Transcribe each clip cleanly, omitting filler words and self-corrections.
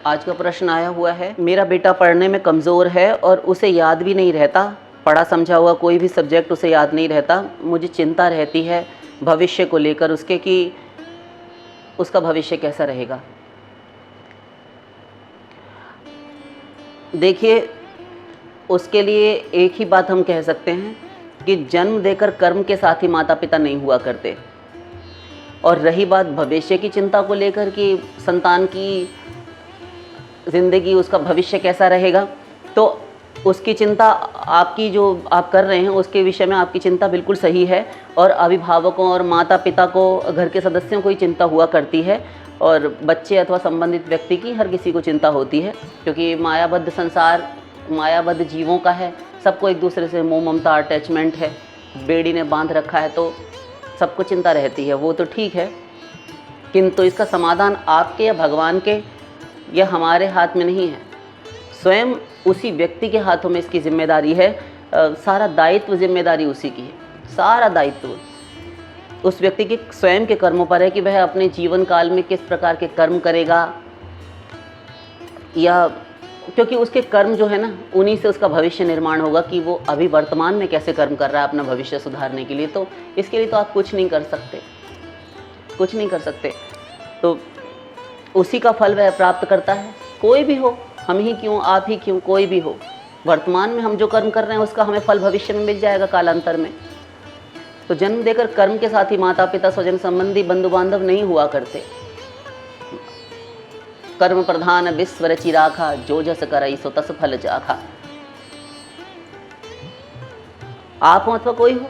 आज का प्रश्न आया हुआ है, मेरा बेटा पढ़ने में कमज़ोर है और उसे याद भी नहीं रहता, पढ़ा समझा हुआ कोई भी सब्जेक्ट उसे याद नहीं रहता। मुझे चिंता रहती है भविष्य को लेकर उसके कि उसका भविष्य कैसा रहेगा। देखिए, उसके लिए एक ही बात हम कह सकते हैं कि जन्म देकर कर्म के साथ ही माता पिता नहीं हुआ करते। और रही बात भविष्य की चिंता को लेकर कि संतान की ज़िंदगी, उसका भविष्य कैसा रहेगा, तो उसकी चिंता आपकी जो आप कर रहे हैं उसके विषय में आपकी चिंता बिल्कुल सही है। और अभिभावकों और माता पिता को, घर के सदस्यों को ही चिंता हुआ करती है, और बच्चे अथवा संबंधित व्यक्ति की हर किसी को चिंता होती है, क्योंकि मायाबद्ध संसार मायाबद्ध जीवों का है। सबको एक दूसरे से मोह ममता अटैचमेंट है, बेड़ी ने बांध रखा है, तो सबको चिंता रहती है। वो तो ठीक है, किंतु इसका समाधान आपके या भगवान के या हमारे हाथ में नहीं है। स्वयं उसी व्यक्ति के हाथों में इसकी जिम्मेदारी है। सारा दायित्व जिम्मेदारी उसी की है। सारा दायित्व उस व्यक्ति के स्वयं के कर्मों पर है कि वह अपने जीवन काल में किस प्रकार के कर्म करेगा, या क्योंकि उसके कर्म जो है ना, उन्हीं से उसका भविष्य निर्माण होगा कि वो अभी वर्तमान में कैसे कर्म कर रहा है अपना भविष्य सुधारने के लिए। तो इसके लिए तो आप कुछ नहीं कर सकते, कुछ नहीं कर सकते। तो उसी का फल वह प्राप्त करता है। कोई भी हो, हम ही क्यों, आप ही क्यों, कोई भी हो, वर्तमान में हम जो कर्म कर रहे हैं उसका हमें फल भविष्य में मिल जाएगा कालांतर में। तो जन्म देकर कर्म के साथ ही माता पिता, स्वजन संबंधी, बंधु बांधव नहीं हुआ करते। कर्म प्रधान विश्व रचि राखा, जो जस करई सो तस फल चाखा। आप हो अथवा कोई हो,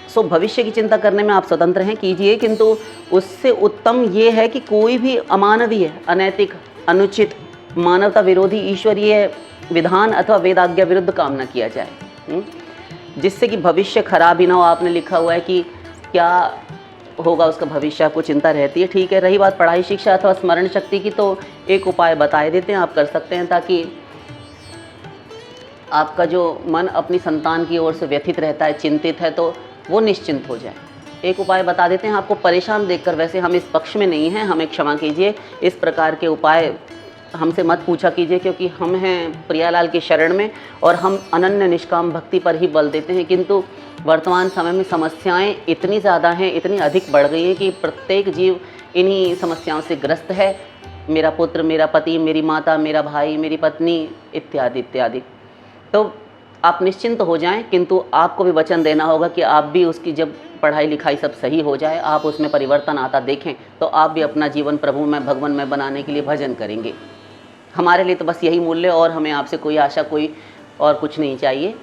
सो भविष्य की चिंता करने में आप स्वतंत्र हैं, कीजिए, किंतु उससे उत्तम ये है कि कोई भी अमानवीय, अनैतिक, अनुचित, मानवता विरोधी, ईश्वरीय विधान अथवा वेदाज्ञा विरुद्ध काम न किया जाए, जिससे कि भविष्य खराब ही ना हो। आपने लिखा हुआ है कि क्या होगा उसका भविष्य, आपको चिंता रहती है, ठीक है। रही बात पढ़ाई, शिक्षा अथवा स्मरण शक्ति की, तो एक उपाय बताए देते हैं, आप कर सकते हैं, ताकि आपका जो मन अपनी संतान की ओर से व्यथित रहता है, चिंतित है, तो वो निश्चिंत हो जाए। एक उपाय बता देते हैं आपको परेशान देखकर। वैसे हम इस पक्ष में नहीं हैं, हमें क्षमा कीजिए, इस प्रकार के उपाय हमसे मत पूछा कीजिए, क्योंकि हम हैं प्रियालाल की शरण में और हम अनन्य निष्काम भक्ति पर ही बल देते हैं। किंतु वर्तमान समय में समस्याएं इतनी ज़्यादा हैं, इतनी अधिक बढ़ गई हैं कि प्रत्येक जीव इन्हीं समस्याओं से ग्रस्त है। मेरा पुत्र, मेरा पति, मेरी माता, मेरा भाई, मेरी पत्नी, इत्यादि इत्यादि। तो आप निश्चिंत हो जाएं, किंतु आपको भी वचन देना होगा कि आप भी उसकी, जब पढ़ाई लिखाई सब सही हो जाए, आप उसमें परिवर्तन आता देखें, तो आप भी अपना जीवन प्रभु में, भगवान में बनाने के लिए भजन करेंगे। हमारे लिए तो बस यही मूल्य, और हमें आपसे कोई आशा, कोई और कुछ नहीं चाहिए,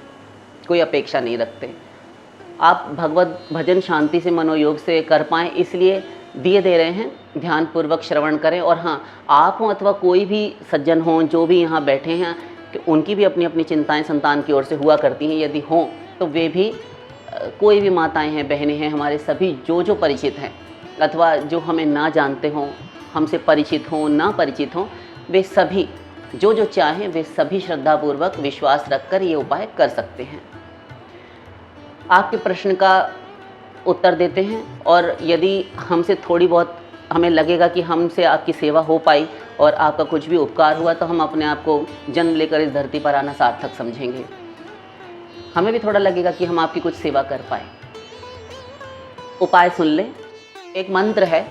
कोई अपेक्षा नहीं रखते। आप भगवत भजन शांति से, मनोयोग से कर पाएँ, इसलिए दिए दे रहे हैं, ध्यानपूर्वक श्रवण करें। और हाँ, आप हों अथवा कोई भी सज्जन हों जो भी यहाँ बैठे हैं, कि उनकी भी अपनी अपनी चिंताएं संतान की ओर से हुआ करती हैं। यदि हों तो वे भी, कोई भी माताएं हैं, बहनें हैं, हमारे सभी जो परिचित हैं, अथवा जो हमें ना जानते हों, हमसे परिचित हों, ना परिचित हों, वे सभी जो चाहें, वे सभी श्रद्धापूर्वक विश्वास रखकर ये उपाय कर सकते हैं। आपके प्रश्न का उत्तर देते हैं, और यदि हमसे थोड़ी बहुत हमें लगेगा कि हमसे आपकी सेवा हो पाई और आपका कुछ भी उपकार हुआ, तो हम अपने आप को जन्म लेकर इस धरती पर आना सार्थक समझेंगे। हमें भी थोड़ा लगेगा कि हम आपकी कुछ सेवा कर पाए। उपाय सुन ले। एक मंत्र है,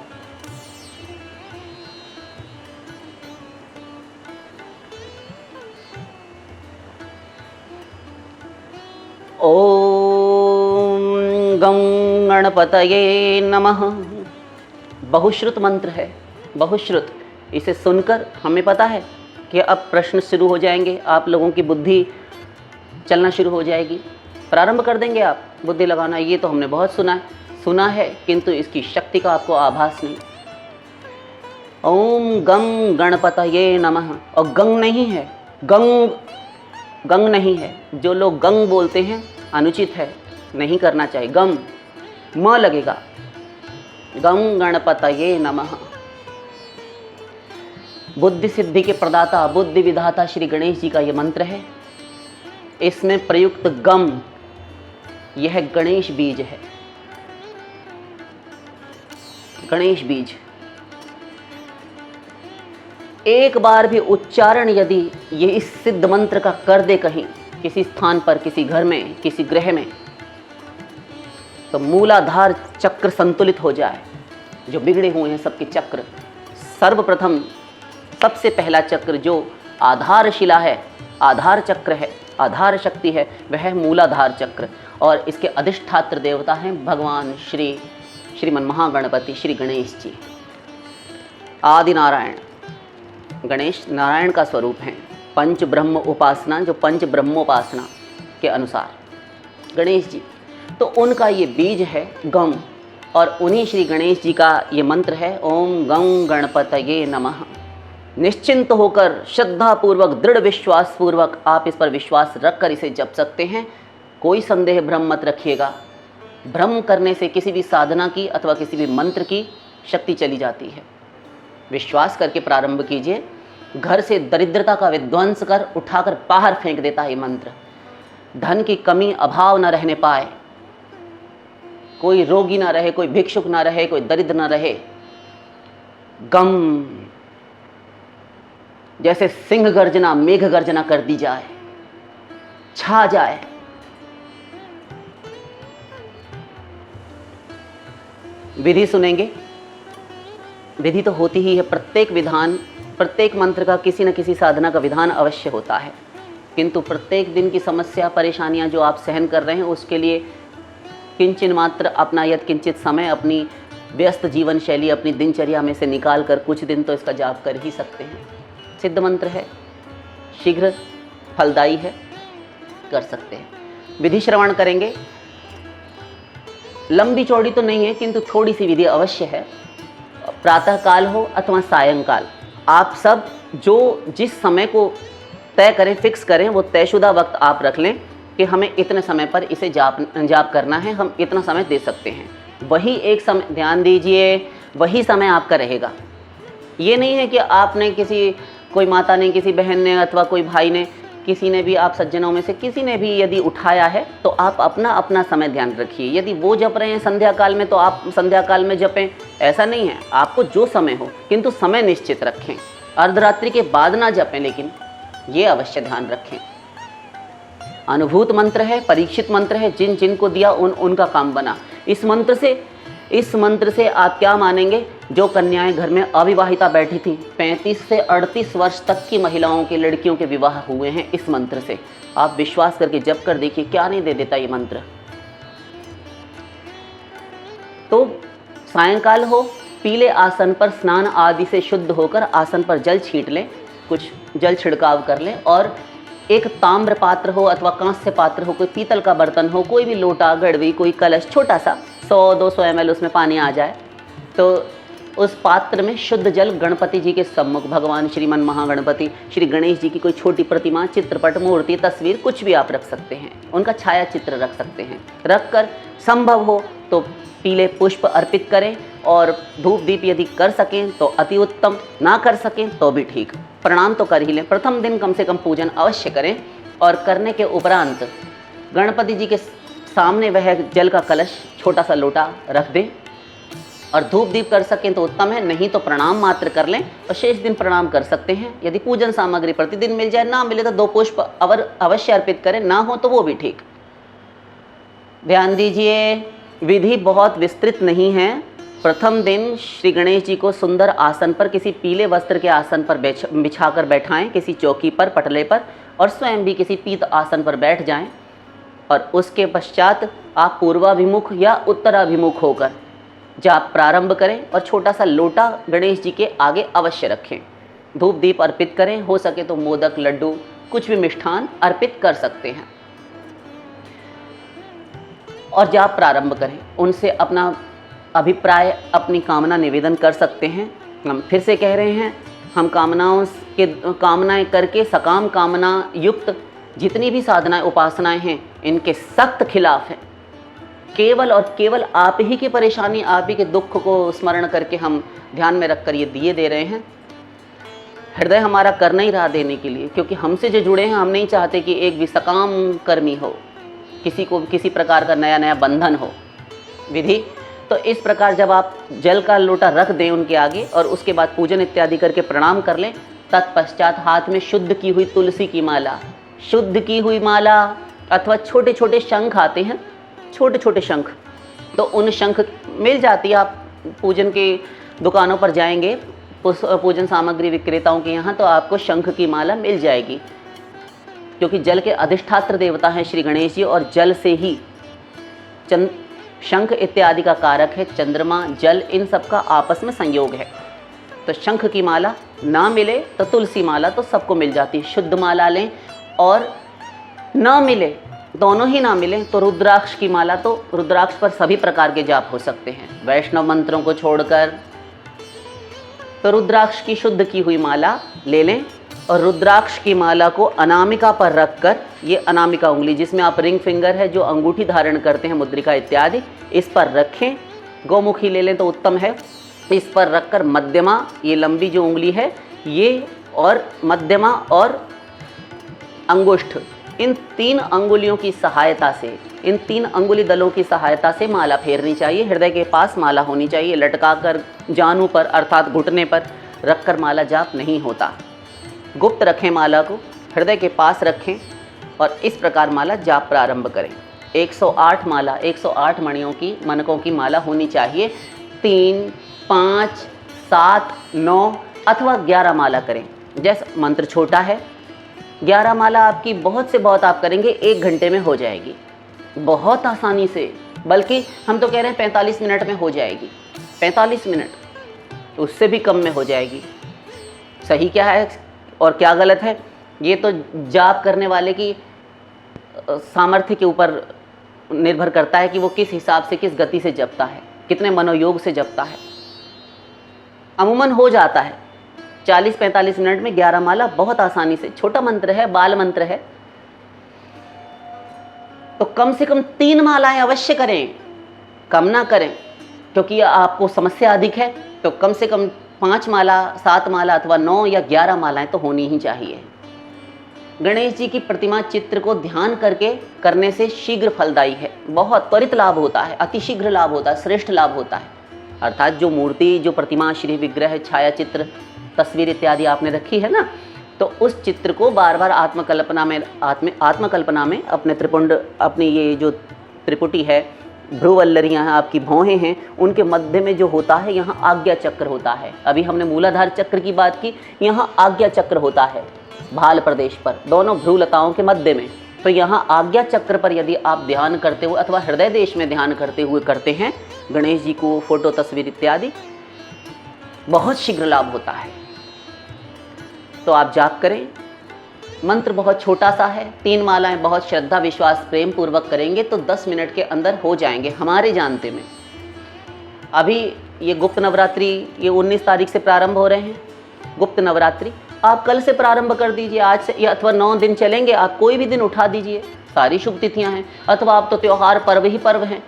ओम गं गणपतये नमः। बहुश्रुत मंत्र है, बहुश्रुत। इसे सुनकर हमें पता है कि अब प्रश्न शुरू हो जाएंगे, आप लोगों की बुद्धि चलना शुरू हो जाएगी, प्रारंभ कर देंगे आप बुद्धि लगाना। ये तो हमने बहुत सुना है, किंतु इसकी शक्ति का आपको आभास नहीं। ओम गं गणपतये नमः। और गंग नहीं है, गंग नहीं है। जो लोग गंग बोलते हैं, अनुचित है, नहीं करना चाहिए। गम, म लगेगा। गं गणपतये नमः। बुद्धि सिद्धि के प्रदाता, बुद्धि विधाता श्री गणेश जी का ये मंत्र है। इसमें प्रयुक्त गम, यह गणेश बीज है, गणेश बीज। एक बार भी उच्चारण यदि ये इस सिद्ध मंत्र का कर दे कहीं किसी स्थान पर, किसी घर में, किसी ग्रह में, तो मूलाधार चक्र संतुलित हो जाए। जो बिगड़े हुए हैं सबके चक्र, सर्वप्रथम सबसे पहला चक्र जो आधारशिला है, आधार चक्र है, आधार शक्ति है, वह है मूलाधार चक्र। और इसके अधिष्ठात्र देवता हैं भगवान श्रीमन महागणपति श्री गणेश जी। आदि नारायण गणेश नारायण का स्वरूप हैं। पंच ब्रह्म उपासना, जो पंच ब्रह्मोपासना के अनुसार गणेश जी, तो उनका ये बीज है गम, और उन्हीं श्री गणेश जी का ये मंत्र है ओम गं गणपतये नमः। निश्चिंत होकर, श्रद्धापूर्वक, दृढ़ विश्वास पूर्वक आप इस पर विश्वास रखकर इसे जप सकते हैं। कोई संदेह भ्रम मत रखिएगा। भ्रम करने से किसी भी साधना की अथवा किसी भी मंत्र की शक्ति चली जाती है। विश्वास करके प्रारंभ कीजिए। घर से दरिद्रता का विध्वंस कर उठाकर बाहर फेंक देता है ये मंत्र। धन की कमी अभाव न रहने पाए, कोई रोगी ना रहे, कोई भिक्षुक ना रहे, कोई दरिद्र ना रहे। गम जैसे सिंह गर्जना, मेघ गर्जना कर दी जाए, छा जाए। विधि सुनेंगे। विधि तो होती ही है, प्रत्येक विधान, प्रत्येक मंत्र का किसी न किसी साधना का विधान अवश्य होता है। किंतु प्रत्येक दिन की समस्या परेशानियां जो आप सहन कर रहे हैं, उसके लिए किंचन मात्र अपना यत्किंचित समय अपनी व्यस्त जीवन शैली, अपनी दिनचर्या में से निकाल कर कुछ दिन तो इसका जाप कर ही सकते हैं। सिद्ध मंत्र है, शीघ्र फलदायी है, कर सकते हैं। विधि श्रवण करेंगे। लंबी चौड़ी तो नहीं है, किंतु थोड़ी सी विधि अवश्य है। प्रातः काल हो अथवा सायंकाल, आप सब जो जिस समय को तय करें, फिक्स करें, वो तयशुदा वक्त आप रख लें कि हमें इतने समय पर इसे जाप करना है, हम इतना समय दे सकते हैं। वही एक समय, ध्यान दीजिए, वही समय आपका रहेगा। ये नहीं है कि आपने कोई माता ने, किसी बहन ने अथवा कोई भाई ने, किसी ने भी, आप सज्जनों में से किसी ने भी यदि उठाया है, तो आप अपना अपना समय ध्यान रखिए। यदि वो जप रहे हैं संध्या काल में, तो आप संध्या काल में जपें, ऐसा नहीं है। आपको जो समय हो, किंतु समय निश्चित रखें। अर्धरात्रि के बाद ना जपें, लेकिन ये अवश्य ध्यान रखें। अनुभूत मंत्र है, परीक्षित मंत्र है, जिन जिनको दिया उनका काम बना। इस मंत्र से आप क्या मानेंगे, जो कन्याएं घर में अविवाहिता बैठी थी, 35 से 38 वर्ष तक की महिलाओं के, लड़कियों के विवाह हुए हैं इस मंत्र से। आप विश्वास करके जप कर देखिए, क्या नहीं दे देता ये मंत्र। तो सायंकाल हो, पीले आसन पर स्नान आदि से शुद्ध होकर आसन पर जल छींट लें, कुछ जल छिड़काव कर लें, और एक ताम्र पात्र हो अथवा कांस्य पात्र हो, कोई पीतल का बर्तन हो, कोई भी लोटा, गड़वी, कोई कलश, छोटा सा 100-200 ml उसमें पानी आ जाए, तो उस पात्र में शुद्ध जल गणपति जी के सम्मुख, भगवान श्रीमन महागणपति श्री गणेश जी की कोई छोटी प्रतिमा, चित्रपट, मूर्ति, तस्वीर, कुछ भी आप रख सकते हैं, उनका छाया चित्र रख सकते हैं। रख कर संभव हो तो पीले पुष्प अर्पित करें, और धूप दीप यदि कर सकें तो अति उत्तम, ना कर सकें तो भी ठीक। प्रणाम तो कर ही लें। प्रथम दिन कम से कम पूजन अवश्य करें, और करने के उपरांत गणपति जी के सामने वह जल का कलश, छोटा सा लोटा रख दें, और धूप दीप कर सकें तो उत्तम है, नहीं तो प्रणाम मात्र कर लें, और शेष दिन प्रणाम कर सकते हैं। यदि पूजन सामग्री प्रतिदिन मिल जाए, ना मिले तो 2 पुष्प अवश्य अर्पित करें, ना हो तो वो भी ठीक। ध्यान दीजिए, विधि बहुत विस्तृत नहीं है। प्रथम दिन श्री गणेश जी को सुंदर आसन पर, किसी पीले वस्त्र के आसन पर बिछाकर बैठाएं, किसी चौकी पर, पटले पर, और स्वयं भी किसी पीत आसन पर बैठ जाएं, और उसके पश्चात आप पूर्वाभिमुख या उत्तराभिमुख होकर जाप प्रारंभ करें, और छोटा सा लोटा गणेश जी के आगे अवश्य रखें। धूप दीप अर्पित करें, हो सके तो मोदक, लड्डू, कुछ भी मिष्ठान अर्पित कर सकते हैं, और जाप प्रारंभ करें। उनसे अपना अभिप्राय, अपनी कामना निवेदन कर सकते हैं। हम फिर से कह रहे हैं, हम कामनाएं करके सकाम कामना युक्त जितनी भी साधनाएं, उपासनाएं हैं, इनके सख्त खिलाफ हैं। केवल और केवल आप ही की परेशानी, आप ही के दुख को स्मरण करके हम ध्यान में रखकर ये दिए दे रहे हैं। हृदय हमारा कर नहीं रहा देने के लिए, क्योंकि हमसे जो जुड़े हैं, हम नहीं चाहते कि एक भी सकाम कर्मी हो, किसी को किसी प्रकार का नया नया बंधन हो। विधि तो इस प्रकार, जब आप जल का लोटा रख दें उनके आगे, और उसके बाद पूजन इत्यादि करके प्रणाम कर लें, तत्पश्चात हाथ में शुद्ध की हुई तुलसी की माला, शुद्ध की हुई माला, अथवा छोटे छोटे शंख आते हैं, छोटे छोटे शंख, तो उन शंख मिल जाती है। आप पूजन की दुकानों पर जाएंगे, पूजन सामग्री विक्रेताओं के यहाँ, तो आपको शंख की माला मिल जाएगी, क्योंकि जल के अधिष्ठात्र देवता हैं श्री गणेश जी, और जल से ही शंख इत्यादि का कारक है चंद्रमा, जल, इन सब का आपस में संयोग है। तो शंख की माला ना मिले तो तुलसी माला तो सबको मिल जाती है, शुद्ध माला लें, और ना मिले, दोनों ही ना मिले तो रुद्राक्ष की माला, तो रुद्राक्ष पर सभी प्रकार के जाप हो सकते हैं वैष्णव मंत्रों को छोड़कर। तो रुद्राक्ष की शुद्ध की हुई माला ले लें, और रुद्राक्ष की माला को अनामिका पर रखकर, ये अनामिका उंगली जिसमें आप रिंग फिंगर है, जो अंगूठी धारण करते हैं, मुद्रिका इत्यादि, इस पर रखें। गौमुखी ले लें तो उत्तम है। इस पर रखकर मध्यमा, ये लंबी जो उंगली है ये, और मध्यमा और अंगुष्ठ, इन 3 अंगुलियों की सहायता से, इन 3 अंगुली दलों की सहायता से माला फेरनी चाहिए। हृदय के पास माला होनी चाहिए, लटकाकर जानु पर अर्थात घुटने पर रखकर माला जाप नहीं होता। गुप्त रखें माला को, हृदय के पास रखें, और इस प्रकार माला जाप प्रारंभ करें। 108 माला, 108 मणियों की, मनकों की माला होनी चाहिए। 3, 5, 7, 9 अथवा 11 माला करें। जैसे मंत्र छोटा है, 11 माला आपकी बहुत से बहुत आप करेंगे 1 घंटे में हो जाएगी, बहुत आसानी से, बल्कि हम तो कह रहे हैं 45 मिनट में हो जाएगी। 45 मिनट, उससे भी कम में हो जाएगी। सही क्या है और क्या गलत है, ये तो जाप करने वाले की सामर्थ्य के ऊपर निर्भर करता है कि वो किस हिसाब से, किस गति से जपता है, कितने मनोयोग से जपता है। अमूमन हो जाता है 40-45 मिनट में 11 माला बहुत आसानी से। छोटा मंत्र है, बाल मंत्र है, तो कम से कम 3 मालाएं अवश्य करें, कम ना करें, क्योंकि आपको समस्या अधिक है। तो कम से कम 5 माला, 7 माला अथवा 9 या 11 मालाएं तो होनी ही चाहिए। गणेश जी की प्रतिमा चित्र को ध्यान करके करने से शीघ्र फलदायी है, बहुत त्वरित लाभ होता है, अतिशीघ्र लाभ होता है, श्रेष्ठ लाभ होता है। अर्थात जो मूर्ति, जो प्रतिमा, श्री विग्रह, छाया चित्र, तस्वीर इत्यादि आपने रखी है ना, तो उस चित्र को बार बार आत्मकल्पना में अपने त्रिपुंड, अपनी ये जो त्रिपुटी है, भ्रुवल्लरियाँ हैं, आपकी भौहें हैं, उनके मध्य में जो होता है, यहाँ आज्ञा चक्र होता है। अभी हमने मूलाधार चक्र की बात की, यहाँ आज्ञा चक्र होता है भाल प्रदेश पर, दोनों भ्रूलताओं के मध्य में। तो यहाँ आज्ञा चक्र पर यदि आप ध्यान करते हुए अथवा हृदय देश में ध्यान करते हुए करते हैं गणेश जी को, फोटो, तस्वीर इत्यादि, बहुत शीघ्र लाभ होता है। तो आप जाप करें। मंत्र बहुत छोटा सा है, 3 मालाएं बहुत श्रद्धा, विश्वास, प्रेम पूर्वक करेंगे तो 10 मिनट के अंदर हो जाएंगे हमारे जानते में। अभी ये गुप्त नवरात्रि, ये 19 तारीख से प्रारंभ हो रहे हैं गुप्त नवरात्रि। आप कल से प्रारंभ कर दीजिए, आज से, या अथवा 9 दिन चलेंगे, आप कोई भी दिन उठा दीजिए, सारी शुभ तिथियां हैं। अथवा आप तो त्योहार, पर्व ही पर्व हैं,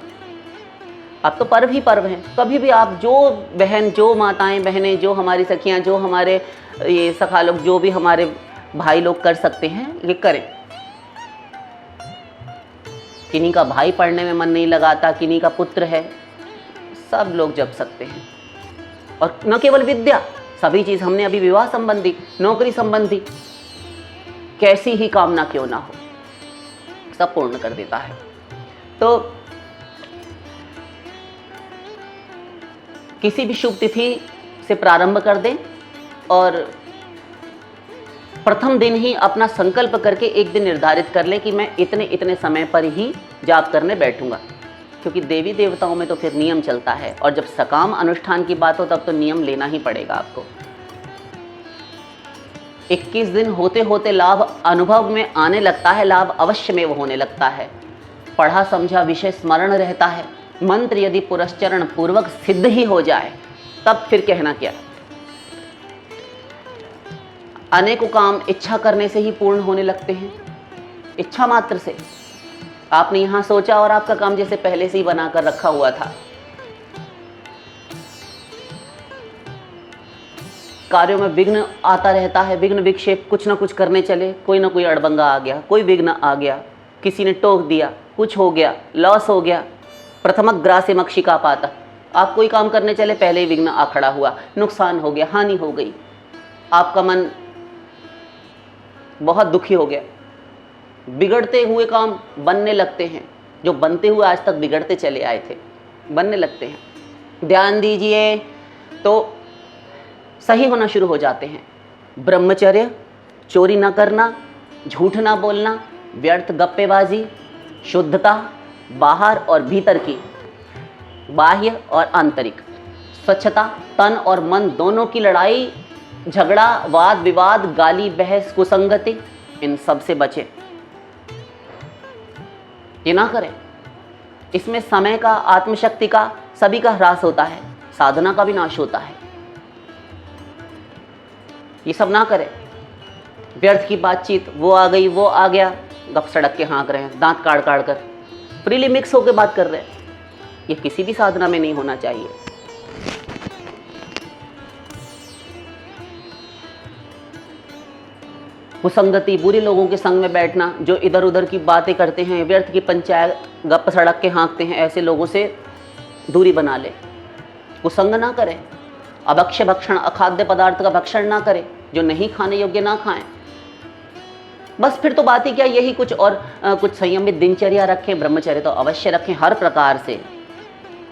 अब तो पर्व ही पर्व हैं। कभी भी आप, जो बहन, जो माताएं बहनें, जो हमारी सखियां, जो हमारे ये सखा लोग, जो भी हमारे भाई लोग कर सकते हैं, ये करें। किन्हीं का भाई पढ़ने में मन नहीं लगाता, किन्हीं का पुत्र है, सब लोग जप सकते हैं। और न केवल विद्या, सभी चीज़, हमने अभी विवाह संबंधी, नौकरी संबंधी, कैसी ही कामना क्यों ना हो, सब पूर्ण कर देता है। तो किसी भी शुभ तिथि से प्रारंभ कर दें, और प्रथम दिन ही अपना संकल्प करके एक दिन निर्धारित कर लें कि मैं इतने इतने समय पर ही जाप करने बैठूंगा, क्योंकि देवी देवताओं में तो फिर नियम चलता है, और जब सकाम अनुष्ठान की बात हो तब तो नियम लेना ही पड़ेगा आपको। 21 दिन होते होते लाभ अनुभव में आने लगता है, लाभ अवश्य में वो होने लगता है। पढ़ा समझा विषय स्मरण रहता है। मंत्र यदि पुरस्चरण पूर्वक सिद्ध ही हो जाए तब फिर कहना क्या। अनेकों काम इच्छा करने से ही पूर्ण होने लगते हैं, इच्छा मात्र से। आपने यहाँ सोचा और आपका काम जैसे पहले से ही बनाकर रखा हुआ था। कार्यों में विघ्न आता रहता है, विघ्न विक्षेप, कुछ ना कुछ करने चले, कोई ना कोई अड़बंगा आ गया, कोई विघ्न आ गया, किसी ने टोक दिया, कुछ हो गया, लॉस हो गया। प्रथमग्रासे मक्षिका पाता, आप कोई काम करने चले, पहले ही विघ्न आ खड़ा हुआ, नुकसान हो गया, हानि हो गई। आपका मन बहुत दुखी हो गया। बिगड़ते हुए काम बनने लगते हैं, जो बनते हुए आज तक बिगड़ते चले आए थे बनने लगते हैं। ध्यान दीजिए तो सही होना शुरू हो जाते हैं। ब्रह्मचर्य, चोरी ना करना, झूठ ना बोलना, व्यर्थ गप्पेबाजी, शुद्धता बाहर और भीतर की, बाह्य और आंतरिक, स्वच्छता, तन और मन दोनों की लड़ाई झगड़ा, वाद विवाद, गाली बहस, कुसंगति, इन सब से बचें, ये ना करें। इसमें समय का, आत्मशक्ति का, सभी का ह्रास होता है, साधना का भी नाश होता है। ये सब ना करें। व्यर्थ की बातचीत, वो आ गई वो आ गया, गप सड़क के हाँक रहे हैं, दांत काढ़ काढ़ कर, फ्रीली मिक्स होकर बात कर रहे हैं, ये किसी भी साधना में नहीं होना चाहिए। कुसंगति, बुरे लोगों के संग में बैठना, जो इधर उधर की बातें करते हैं, व्यर्थ की पंचायत, गप सड़क के हाँकते हैं, ऐसे लोगों से दूरी बना ले। कुसंग ना करें। अभक्ष्य भक्षण, अखाद्य पदार्थ का भक्षण ना करें, जो नहीं खाने योग्य ना खाएं। बस फिर तो बात ही क्या, यही कुछ और कुछ संयमित दिनचर्या रखें। ब्रह्मचर्य तो अवश्य रखें हर प्रकार से,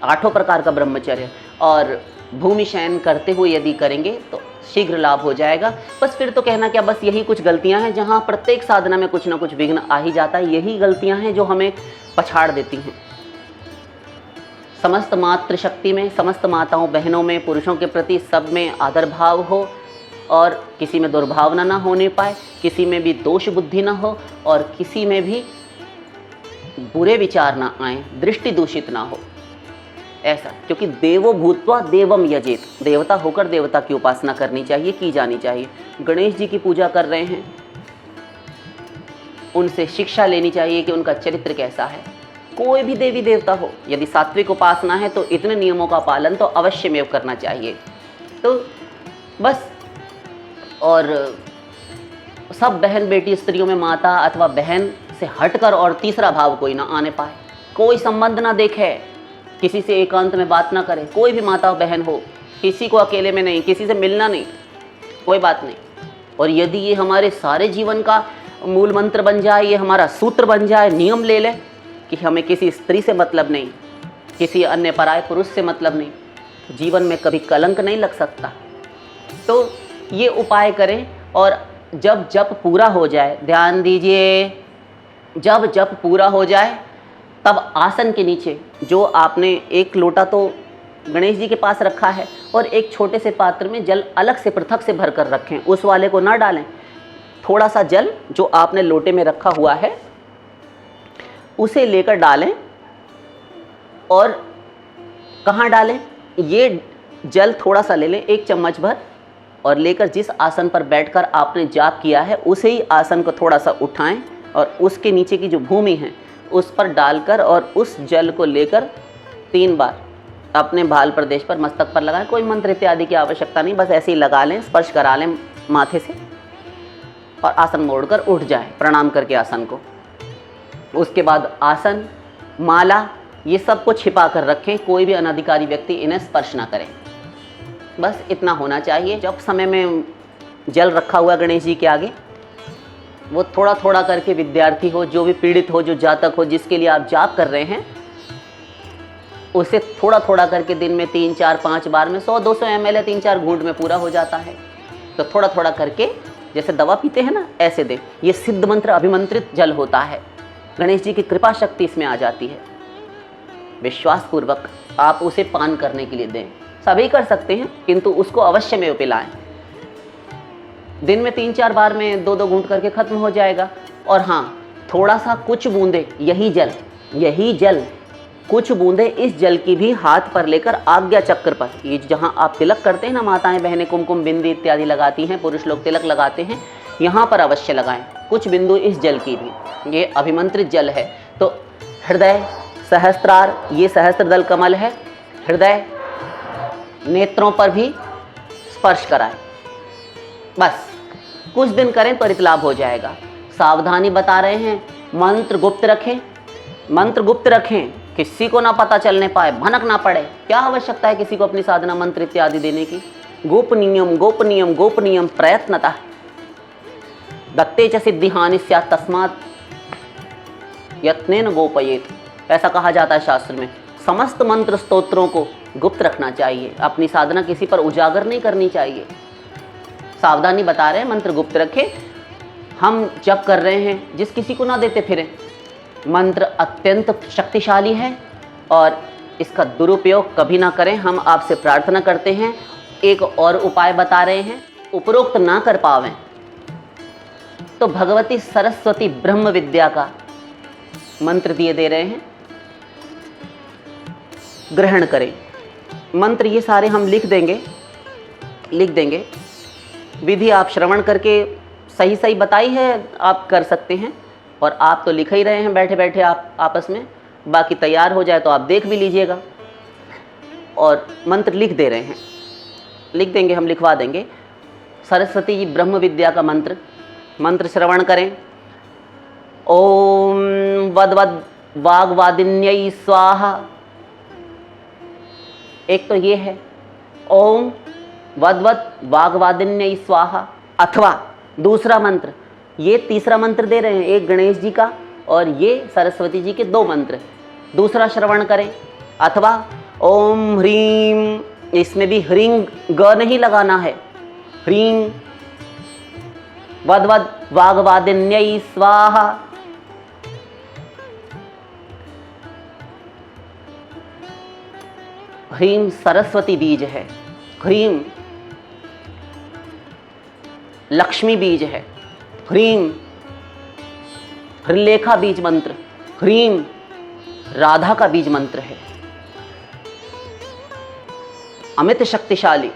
8 प्रकार का ब्रह्मचर्य, और भूमि शयन करते हुए यदि करेंगे तो शीघ्र लाभ हो जाएगा। बस फिर तो कहना क्या, बस यही कुछ गलतियां हैं, जहां प्रत्येक साधना में कुछ ना कुछ विघ्न आ ही जाता है। यही गलतियां हैं जो हमें पछाड़ देती हैं। समस्त मातृशक्ति में, समस्त माताओं बहनों में, पुरुषों के प्रति सब में आदर भाव हो, और किसी में दुर्भावना ना होने पाए, किसी में भी दोष बुद्धि ना हो, और किसी में भी बुरे विचार ना आए, दृष्टि दूषित ना हो, ऐसा। क्योंकि देवो भूत्वा देवम यजेत, देवता होकर देवता की उपासना करनी चाहिए, की जानी चाहिए। गणेश जी की पूजा कर रहे हैं, उनसे शिक्षा लेनी चाहिए कि उनका चरित्र कैसा है। कोई भी देवी देवता हो, यदि सात्विक उपासना है तो इतने नियमों का पालन तो अवश्य में करना चाहिए। तो बस, और सब बहन बेटी स्त्रियों में माता अथवा बहन से हटकर और तीसरा भाव कोई ना आने पाए, कोई संबंध ना देखे, किसी से एकांत में बात ना करे। कोई भी माता बहन हो, किसी को अकेले में नहीं, किसी से मिलना नहीं, कोई बात नहीं। और यदि ये हमारे सारे जीवन का मूल मंत्र बन जाए, ये हमारा सूत्र बन जाए, नियम ले ले कि हमें किसी स्त्री से मतलब नहीं, किसी अन्य पराय पुरुष से मतलब नहीं, तो जीवन में कभी कलंक नहीं लग सकता। तो ये उपाय करें, और जब जप पूरा हो जाए, ध्यान दीजिए, जब जप पूरा हो जाए तब आसन के नीचे जो आपने एक लोटा तो गणेश जी के पास रखा है, और एक छोटे से पात्र में जल अलग से पृथक से भर कर रखें, उस वाले को ना डालें। थोड़ा सा जल जो आपने लोटे में रखा हुआ है उसे लेकर डालें। और कहाँ डालें, ये जल थोड़ा सा ले लें, 1 चम्मच भर, और लेकर जिस आसन पर बैठकर आपने जाप किया है उसे ही आसन को थोड़ा सा उठाएं, और उसके नीचे की जो भूमि है उस पर डालकर, और उस जल को लेकर 3 बार अपने भाल प्रदेश पर, मस्तक पर लगाएं। कोई मंत्र इत्यादि की आवश्यकता नहीं, बस ऐसे ही लगा लें, स्पर्श करा लें माथे से, और आसन मोड़कर उठ जाएं प्रणाम करके आसन को। उसके बाद आसन, माला, ये सब को छिपा कर रखें, कोई भी अनधिकारी व्यक्ति इन्हें स्पर्श ना करे। बस इतना होना चाहिए। जब समय में जल रखा हुआ गणेश जी के आगे, वो थोड़ा थोड़ा करके विद्यार्थी हो, जो भी पीड़ित हो, जो जातक हो, जिसके लिए आप जाप कर रहे हैं, उसे थोड़ा थोड़ा करके दिन में 3, 4, 5 बार में 100-200 ml 3-4 घूंट में पूरा हो जाता है। तो थोड़ा थोड़ा करके, जैसे दवा पीते हैं ना, ऐसे दें। ये सिद्ध मंत्र अभिमंत्रित जल होता है, गणेश जी की कृपा शक्ति इसमें आ जाती है। विश्वास पूर्वक आप उसे पान करने के लिए दें। सभी कर सकते हैं, किंतु उसको अवश्य में पिलाएं। दिन में 3-4 बार में 2-2 घूंट करके खत्म हो जाएगा। और हाँ, थोड़ा सा कुछ बूंदे, यही जल कुछ बूंदे इस जल की भी हाथ पर लेकर आज्ञा चक्र पर, ये जहाँ आप तिलक करते हैं ना, माताएं बहनें कुमकुम बिंदी इत्यादि लगाती हैं, पुरुष लोग तिलक लगाते हैं, यहाँ पर अवश्य लगाएं कुछ बिंदु इस जल की भी। ये अभिमंत्रित जल है। तो हृदय, सहस्त्रार, ये सहस्त्रदल कमल है, हृदय, नेत्रों पर भी स्पर्श कराएं। बस कुछ दिन करें त्वरित लाभ हो जाएगा। सावधानी बता रहे हैं, मंत्र गुप्त रखें, किसी को ना पता चलने पाए, भनक ना पड़े। क्या आवश्यकता है किसी को अपनी साधना मंत्र इत्यादि देने की? गोपनीयम प्रयत्नतः। दत्ते च सिद्धिहानि स्यात् तस्मात् यत्नेन गोपयेत, ऐसा कहा जाता है शास्त्र में। समस्त मंत्र स्तोत्रों को गुप्त रखना चाहिए, अपनी साधना किसी पर उजागर नहीं करनी चाहिए। सावधानी बता रहे हैं, मंत्र गुप्त रखें। हम जप कर रहे हैं, जिस किसी को ना देते फिरें। मंत्र अत्यंत शक्तिशाली है और इसका दुरुपयोग कभी ना करें, हम आपसे प्रार्थना करते हैं। एक और उपाय बता रहे हैं, उपरोक्त ना कर पावें तो भगवती सरस्वती ब्रह्म विद्या का मंत्र दिए दे रहे हैं, ग्रहण करें। मंत्र ये सारे हम लिख देंगे। विधि आप श्रवण करके सही सही बताई है, आप कर सकते हैं। और आप तो लिख ही रहे हैं बैठे बैठे आप आपस में, बाकी तैयार हो जाए तो आप देख भी लीजिएगा। और मंत्र लिख दे रहे हैं, लिख देंगे, हम लिखवा देंगे। सरस्वती जी ब्रह्म विद्या का मंत्र श्रवण करें। ओम वद्वद वाग्वादिन्यै स्वाहा, एक तो ये है ओम वद्वद वाग्वादिन्यै स्वाहा। अथवा दूसरा मंत्र, ये तीसरा मंत्र दे रहे हैं, एक गणेश जी का और ये सरस्वती जी के 2 मंत्र, दूसरा श्रवण करें। अथवा ओम ह्रीं, इसमें भी ह्रीं ग नहीं लगाना है, ह्रीं वद्वद वाग्वादिन्यै स्वाहा। ह्रीं सरस्वती बीज है, ह्रीं लक्ष्मी बीज है, ह्रीं हृलेखा बीज मंत्र, ह्रीं राधा का बीज मंत्र है। अमित शक्तिशाली।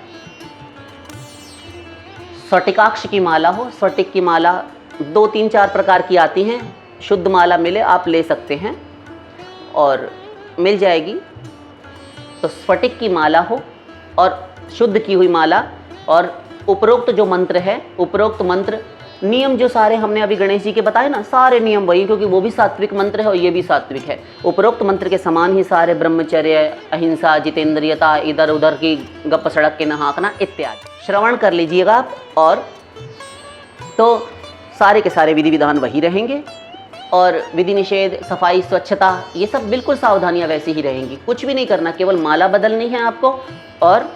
स्फटिकाक्ष की माला हो, स्फटिक की माला 2, 3, 4 प्रकार की आती हैं, शुद्ध माला मिले आप ले सकते हैं और मिल जाएगी। तो स्फटिक की माला हो और शुद्ध की हुई माला, और उपरोक्त जो मंत्र है, उपरोक्त मंत्र नियम जो सारे हमने अभी गणेश जी के बताए ना, सारे नियम वही, क्योंकि वो भी सात्विक मंत्र है और ये भी सात्विक है। उपरोक्त मंत्र के समान ही सारे ब्रह्मचर्य, अहिंसा, जितेंद्रियता, इधर उधर की गप सड़क के न हाँकना इत्यादि श्रवण कर लीजिएगा आप, और तो सारे के सारे विधि विधान वही रहेंगे। और विधि निषेध, सफाई, स्वच्छता, ये सब बिल्कुल सावधानियां वैसी ही रहेंगी। कुछ भी नहीं करना, केवल माला बदलनी है आपको और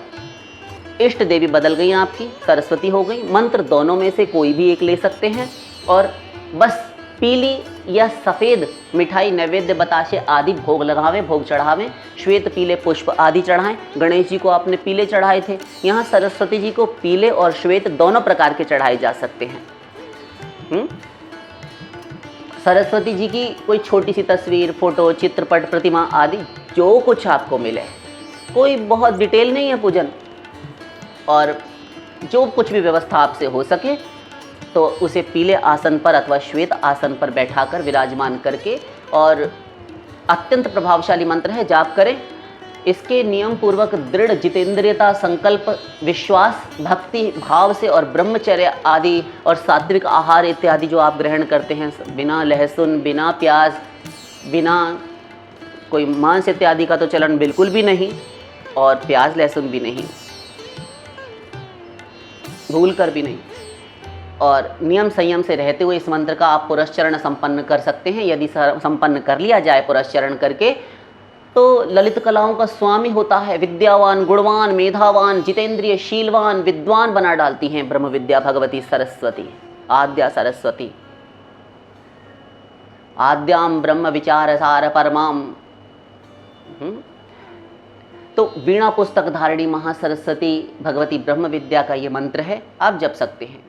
इष्ट देवी बदल गई आपकी, सरस्वती हो गई। मंत्र दोनों में से कोई भी एक ले सकते हैं और बस पीली या सफ़ेद मिठाई, नैवेद्य, बताशे आदि भोग लगावें, भोग चढ़ावें। श्वेत पीले पुष्प आदि चढ़ाएं। गणेश जी को आपने पीले चढ़ाए थे, यहाँ सरस्वती जी को पीले और श्वेत दोनों प्रकार के चढ़ाए जा सकते हैं। सरस्वती जी की कोई छोटी सी तस्वीर, फोटो, चित्रपट, प्रतिमा आदि जो कुछ आपको मिले, कोई बहुत डिटेल नहीं है पूजन, और जो कुछ भी व्यवस्था आपसे हो सके तो उसे पीले आसन पर अथवा श्वेत आसन पर बैठाकर विराजमान करके, और अत्यंत प्रभावशाली मंत्र है, जाप करें। इसके नियम पूर्वक दृढ़ जितेंद्रियता, संकल्प, विश्वास, भक्ति भाव से और ब्रह्मचर्य आदि और सात्विक आहार इत्यादि जो आप ग्रहण करते हैं, बिना लहसुन, बिना प्याज, बिना कोई मांस इत्यादि का तो चलन बिल्कुल भी नहीं, और प्याज लहसुन भी नहीं, भूल कर भी नहीं, और नियम संयम से रहते हुए इस मंत्र का आप पुरस्चरण संपन्न कर सकते हैं। यदि संपन्न कर लिया जाए पुरस्चरण करके, तो ललित कलाओं का स्वामी होता है, विद्यावान, गुणवान, मेधावान, जितेंद्रिय, शीलवान, विद्वान बना डालती हैं ब्रह्म विद्या भगवती सरस्वती, आद्या सरस्वती। आद्याम ब्रह्म विचार सार परमाम। तो वीणा पुस्तक धारिणी महासरस्वती भगवती ब्रह्म विद्या का ये मंत्र है, आप जप सकते हैं।